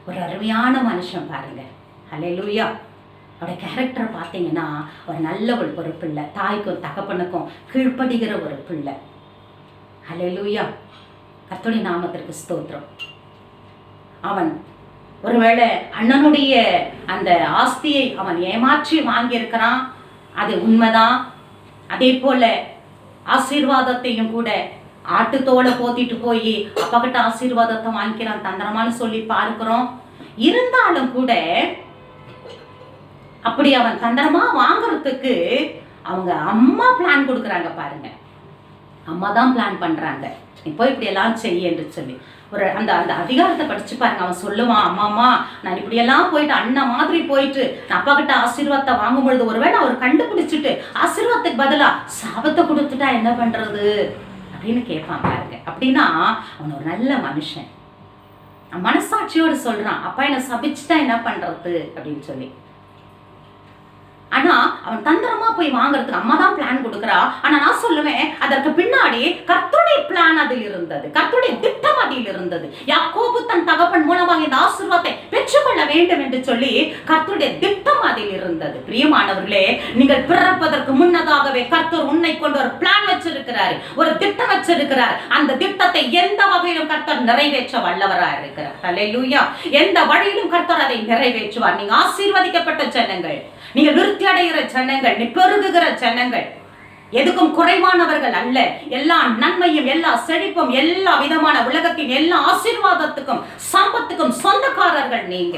ஒரு அருமையான மனுஷன் பாருங்க. ஹல்லேலூயா. அவருடைய கேரக்டர் பார்த்தீங்கன்னா ஒரு நல்ல ஒரு பிள்ளை, தாய்க்கும் தகப்பனுக்கும் கீழ்ப்படுகிற ஒரு பிள்ளை. ஹல்லேலூயா. கர்த்தருடைய நாமத்திற்கு ஸ்தோத்திரம். அவன் ஒருவேளை அண்ணனுடைய அந்த ஆஸ்தியை அவன் ஏமாற்றி வாங்கியிருக்கிறான், அது உண்மைதான். அதே போல ஆசீர்வாதத்தையும் கூட ஆட்டுத்தோலை போத்திட்டு போய் அப்பா கிட்ட ஆசீர்வாதத்தை வாங்கிக்கிறான், தந்திரமானு சொல்லி பார்க்கிறோம். இருந்தாலும் கூட அப்படி அவன் தந்திரமா வாங்குறதுக்கு அவங்க அம்மா பிளான் கொடுக்குறாங்க பாருங்க. அம்மா தான் பிளான் பண்றாங்க, நீ போய் இப்படி எல்லாம் செய்ய என்று சொல்லி. ஒரு அந்த அந்த அதிகாரத்தை படிச்சு பாருங்க. அவன் சொல்லுவான், அம்மாமா நான் இப்படியெல்லாம் போயிட்டு அண்ணன் மாதிரி போயிட்டு நான் அப்பா கிட்ட ஆசீர்வாதத்தை வாங்கும் பொழுது ஒருவேளை அவர் கண்டுபிடிச்சிட்டு ஆசீர்வாதத்துக்கு பதிலா சாபத்தை கொடுத்துட்டா என்ன பண்றது அப்படின்னு கேட்பான் பாருங்க. அப்படின்னா அவன் ஒரு நல்ல மனுஷன், மனசாட்சியோடு சொல்றான், அப்பா என்ன சபிச்சுட்டா என்ன பண்றது அப்படின்னு சொல்லி. ஆனா அவன் தந்திரமா போய் வாங்குறதுக்கு அம்மா தான் பிளான் கொடுக்குறா. ஆனா நான் சொல்லுவேன், அதற்கு பின்னாடி கர்த்தருடைய பிளான் அதில் இருந்தது, கர்த்தருடைய திட்டம் அதில் இருந்தது. யாக்கோபு தன் தகப்பன் மூலமாக இந்த ஆசீர்வாதத்தை பெற்றுக்கொள்ள வேண்டும் என்று சொல்லி கர்த்தருடைய திட்டம் அதில் இருந்தது. பிரியமானவர்களே, நீங்கள் பிறப்பதற்கு முன்னதாகவே கர்த்தர் உன்னை கொண்டு ஒரு பிளான் வச்சிருக்கிறார், ஒரு திட்டம் வச்சிருக்கிறார். அந்த திட்டத்தை எந்த வகையிலும் கர்த்தர் நிறைவேற்ற வல்லவராக இருக்கிறார். ஹல்லேலூயா. எந்த வழியிலும் கர்த்தர் அதை நிறைவேற்றுவார். நீங்க ஆசீர்வதிக்கப்பட்ட ஜனங்கள், நீங்கள் விருத்தி அடைகிற ஜனங்கள், நீ பெருகுகிற ஜனங்கள், எதுக்கும் குறைவானவர்கள் அல்ல. எல்லா நன்மையும் எல்லா செழிப்பும் எல்லா விதமான உலகத்தின் எல்லா ஆசீர்வாதத்துக்கும் சம்பத்துக்கும் சொந்தக்காரர்கள் நீங்க.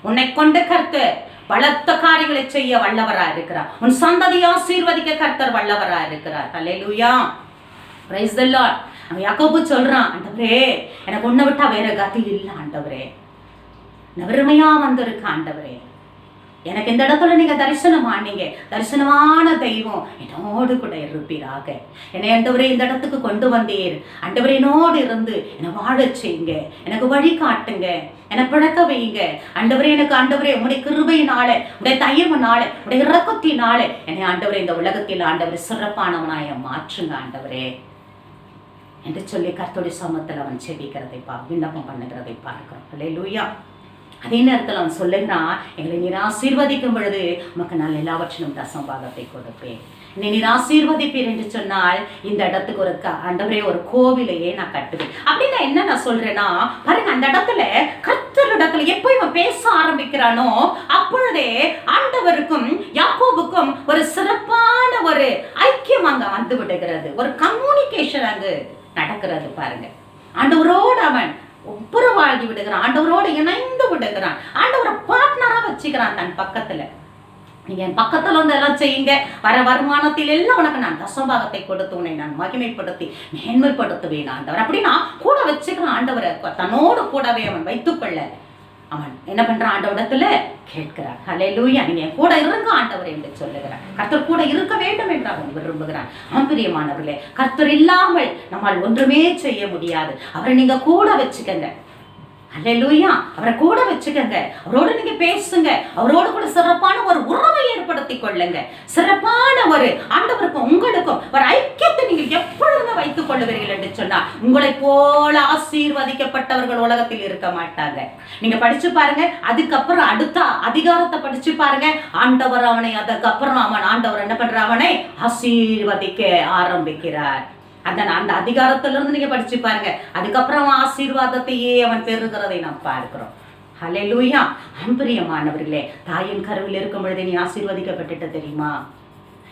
உன்னை கொண்டு கர்த்தர் பலத்த காரியங்களை செய்ய வல்லவரா இருக்கிறார். உன் சந்ததியை ஆசீர்வதிக்க கர்த்தர் வல்லவரா இருக்கிறார். ஹல்லேலூயா. Praise the Lord. யாக்கோபு சொல்றான், ஆண்டவரே எனக்கு உன்னை விட்டா வேற கதி இல்லை ஆண்டவரே, வெறுமையா வந்திருக்க ஆண்டவரே, எனக்கு இந்த இடத்துல நீங்க தரிசனமானீங்க, தரிசனமான தெய்வம் என்னோடு கூட இருப்பீராக. என்னை ஆண்டவரே இந்த இடத்துக்கு கொண்டு வந்தீர், ஆண்டவரே என்னோடு இருந்து என்னை வாழ செய்யுங்க, எனக்கு வழி காட்டுங்க, என்னை பிழக்க வையுங்க ஆண்டவரே. எனக்கு ஆண்டவரே உடைய கிருபையினால, உடைய தயவுனால, உடைய இரக்கத்தினால என்னை ஆண்டவரே இந்த உலகத்தில் ஆண்டவரே சிறப்பானவனாய மாற்றுங்க ஆண்டவரே என்று சொல்லி கர்த்தருடைய சமூகத்தில் அவன் செபிக்கிறதை விண்ணப்பம் பண்ணுகிறதை பார்க்கிறோம். ஹல்லேலூயா. அதே நேரத்தில் அவன் சொல்லுகிறான், எங்களை நீர் ஆசீர்வதிக்கும் பொழுது உமக்கு நான் எல்லாவற்றிலும் தசமபாகத்தை கொடுப்பேன். நீர் ஆசீர்வதிப்பீர் என்று சொன்னால் இந்த இடத்துக்கு ஒரு ஆண்டவரே ஒரு கோவிலையே நான் கட்டுவேன். அப்படின்னு என்ன நான் சொல்றேன்னா பாருங்க, அந்த இடத்துல கர்த்தரிடத்துல எப்போ இவன் பேச ஆரம்பிக்கிறானோ அப்பொழுதே ஆண்டவருக்கும் யாக்கோபுக்கும் ஒரு சிறப்பான ஒரு ஐக்கியம் அங்க வந்து விடுகிறது, ஒரு கம்யூனிகேஷன் அங்கு நடக்கிறது பாருங்க. ஆண்டவரோடு அவன் ஒப்புர வாழ்ந்து விடுகிறான், ஆண்டவரோடு இணைந்து விடுகிறான், ஆண்டவரை பார்ட்னரா வச்சுக்கிறான் தன் பக்கத்துல. நீங்க என் பக்கத்துல வந்து எல்லாம் செய்யுங்க, வர வருமானத்தில் எல்லாம் உனக்கு நான் தசமபாகத்தை கொடுத்து உன்னை நான் மகிமைப்படுத்தி மேன்மைப்படுத்துவேன் ஆண்டவர் அப்படின்னா கூட வச்சுக்கிறான். ஆண்டவரை தன்னோடு கூடவே அவன் வைத்துக்கொள்ள அவன் என்ன பண்றான், ஆண்டவரிடத்துல கேட்கிறான். ஹல்லேலூயா. நீங்க என் கூட இருங்க ஆண்டவர் என்று சொல்லுகிறான். கர்த்தர் கூட இருக்க வேண்டும் என்று அவன் விரும்புகிறான். பிரியமானவர்களே, கர்த்தர் இல்லாமல் நம்மால் ஒன்றுமே செய்ய முடியாது. அவரை நீங்க கூட வச்சுக்கங்க. ஹல்லேலூயா. அவரை கூட வச்சுக்கங்க, அவரோடு நீங்க பேசுங்க, அவரோடு கூட சிறப்பான ஒரு உறவை ஏற்படுத்தி கொள்ளுங்க. சிறப்பான ஒரு ஆண்டவருக்கும் உங்களுக்கும் ஒரு ஐக்கியத்தை நீங்க எப்பொழுதுமே வைத்துக் கொள்ள கொள்ளுவீர்கள் என்று சொன்னா உங்களை போல ஆசீர்வதிக்கப்பட்டவர்கள் உலகத்தில் இருக்க மாட்டாங்க. நீங்க படிச்சு பாருங்க. அதுக்கப்புறம் அடுத்த அதிகாரத்தை படிச்சு பாருங்க. ஆண்டவர் அவனை அதுக்கப்புறம் ஆண்டவர் என்ன பண்ற, அவனை ஆசீர்வதிக்க ஆரம்பிக்கிறார். அந்த அதிகாரத்திலிருந்து நீங்க படிச்சு பாருங்க. அதுக்கப்புறம் அவன் ஆசீர்வாதத்தையே அவன் பெறுகிறதை நாம் பார்க்கிறோம். ஹல்லேலூயா. பிரியமானவர்களே, தாயின் கருவில் இருக்கும் பொழுது நீ ஆசீர்வதிக்கப்பட்டுட்ட தெரியுமா?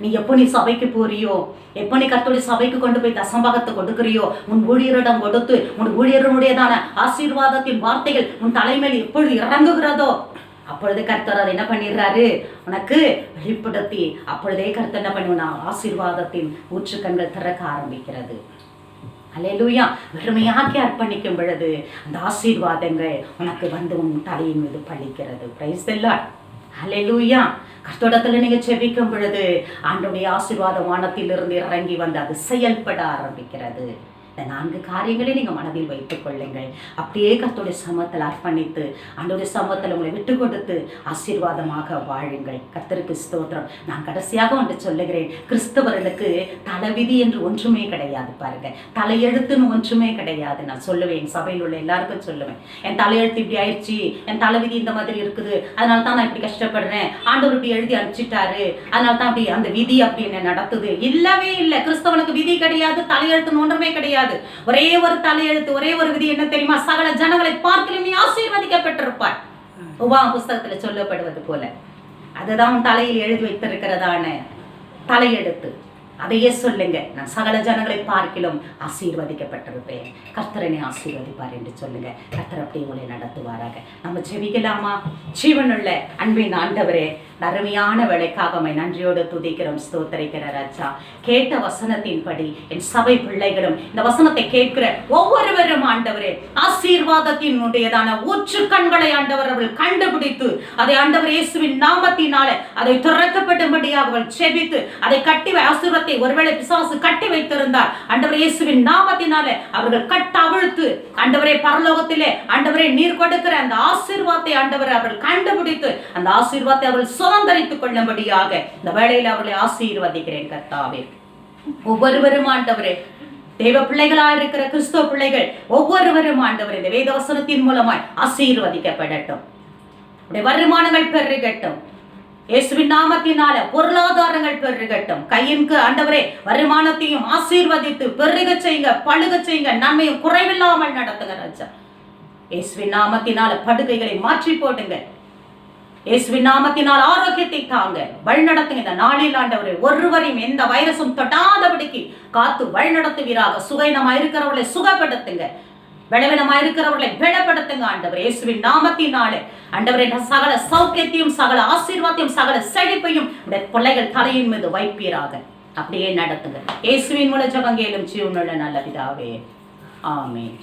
நீ எப்போ நீ சபைக்கு போறியோ, எப்போ நீ கர்த்தருடைய சபைக்கு கொண்டு போய் தசம்பாகத்தை கொடுக்குறியோ, உன் ஊழியரிடம் கொடுத்து உன் ஊழியருடையதான ஆசீர்வாதத்தின் வார்த்தைகள் உன் தலைமையில் எப்பொழுது இறங்குகிறதோ அப்பொழுது கர்த்தர் அதை என்ன பண்ணிடுறாரு, உனக்கு வெளிப்படுத்தி அப்பொழுதே கர்த்தர் என்ன பண்ணுவா, ஆசீர்வாதத்தின் ஊற்றுக்கண்கள் திறக்க ஆரம்பிக்கிறது. அல்லேலூயா. வெறுமையாக்கி அர்ப்பணிக்கும் பொழுது அந்த ஆசீர்வாதங்கள் உனக்கு வந்து உன் தலையின் மீது பழிக்கிறது. Price the Lord. அல்லேலூயா. கர்த்தரிடத்துல நீங்க செபிக்கும் பொழுது ஆண்டவருடைய ஆசீர்வாத வானத்திலிருந்து இறங்கி வந்து அது செயல்பட ஆரம்பிக்கிறது. இந்த 4 காரியங்களை நீங்க மனதில் வைத்துக் கொள்ளுங்கள். அப்படியே கர்த்தருடைய சமூகத்தில் அர்ப்பணித்து ஆண்டவருடைய சமூகத்தில் உங்களை விட்டு கொடுத்து ஆசீர்வாதமாக வாழுங்கள். கர்த்தருக்கு ஸ்தோத்திரம். நான் கடைசியாக ஒன்று சொல்லுகிறேன். கிறிஸ்தவர்களுக்கு தலைவிதி என்று ஒன்றுமே கிடையாது. பாருங்க, தலையெழுத்துன்னு ஒன்றுமே கிடையாது. நான் சொல்லுவேன், சபையில் உள்ள எல்லாருக்கும் சொல்லுவேன், என் தலையெழுத்து இப்படி ஆயிடுச்சு, என் தலைவிதி இந்த மாதிரி இருக்குது, அதனால தான் நான் இப்படி கஷ்டப்படுறேன், ஆண்டவர் இப்படி எழுதி அனுப்பிச்சிட்டாரு, அதனால தான் அப்படி அந்த விதி அப்படி என்ன நடத்துது. இல்லவே இல்லை. கிறிஸ்தவனுக்கு விதி கிடையாது, தலையெழுத்துன்னு ஒன்றுமே கிடையாது. ஒரே ஒரு தலையெழுத்து, ஒரே ஒரு விதி என்ன தெரியுமா? சகல ஜனங்களை பார்க்கலும் நீ ஆசீர்வதிக்கப்பட்டிருப்பாய். உபாகம புஸ்தகத்துல சொல்லப்படுவது போல அதுதான் தலையில் எழுதி வைத்திருக்கிறதான தலையெழுத்து. அதையே சொல்லுங்க, நான் சகல ஜனங்களை பார்க்கிலும் ஆசீர்வதிக்கப்பட்டிருப்பேன், கர்த்தரனை ஆசீர்வதிப்பார் என்று சொல்லுங்க. கர்த்தர் அப்படி உங்களை நடத்துவாராக. நம்ம ஜெபிக்கலாமா? ஜீவனுள்ள அன்பின் ஆண்டவரே, அருமையான வேலைக்காக நன்றியோடு துதிக்கிறோம், ஸ்தோத்தரிக்கிற ராஜா. கேட்ட வசனத்தின்படி என் சபை பிள்ளைகளும் இந்த வசனத்தை கேட்கிற ஒவ்வொருவரும் ஆண்டவரே ஆசீர்வாதத்தினுடையதான ஊற்று கண்களை ஆண்டவர் அவர்கள் கண்டுபிடித்து அதை ஆண்டவர் இயேசுவின் நாமத்தினாலே அதை திறக்கப்படும்படியாக அவள் செபித்து அதை கட்டி ஆசீர்வாதத்தை ஒருவேளை பிசாசு கட்டி வைத்திருந்தார், ஆண்டவர் இயேசுவின் நாமத்தினாலே அவர்கள் கட்டவிழ்த்து ஆண்டவரே பரலோகத்திலே ஆண்டவரே நீர் கொடுக்கிற அந்த ஆசீர்வாதத்தை ஆண்டவர் அவர்கள் கண்டுபிடித்து அந்த ஆசீர்வாதத்தை அவர்கள் சுதந்தரித்துக் கொள்ளும்படியாக இந்த வேளையில் அவர்களை ஆசீர்வதிக்கிறேன் கர்த்தாவே. ஒவ்வொருவரும் ஆண்டவரே தேவ பிள்ளைகளாக இருக்கிற கிறிஸ்தவ பிள்ளைகள் ஒவ்வொருவரும் ஆண்டவரே இந்த வேத வசனத்தின் மூலமாய் ஆசீர்வதிக்கப்படட்டும். வருமானங்கள் பெருகட்டும், இயேசுவின் நாமத்தினால பொருளாதாரங்கள் பெருகட்டும். கையின்கு ஆண்டவரே வருமானத்தையும் ஆசீர்வதித்து பெருக செய்யுங்க, பழுக செய்யுங்க, நன்மையும் குறைவில்லாமல் நடத்துங்க ராஜா. இயேசுவின் நாமத்தினால படுகைகளை மாற்றி போட்டுங்க, இயேசுவின் நாமத்தினால் ஆரோக்கியத்தை தாங்க, வழிநடத்துங்க. இந்த நாளில் ஆண்டவரே ஒருவரையும் எந்த வைரஸும் தொட்டாதபடிக்கு காத்து வழிநடத்துவீராக. சுகைனமா இருக்கிறவர்களை சுகப்படுத்துங்க, பலவீனமா இருக்கிறவர்களை பலப்படுத்துங்க ஆண்டவர் இயேசுவின் நாமத்தினாலே. ஆண்டவரே சகல சௌக்கியத்தையும் சகல ஆசீர்வாதத்தையும் சகல செழிப்பையும் பிள்ளைகள் தலையின் மீது வைப்பீராக. அப்படியே நடத்துங்க. இயேசுவின் மூலம் ஜெபம் கேளும் ஜீவனுள்ள நல்ல பிதாவே, ஆமென்.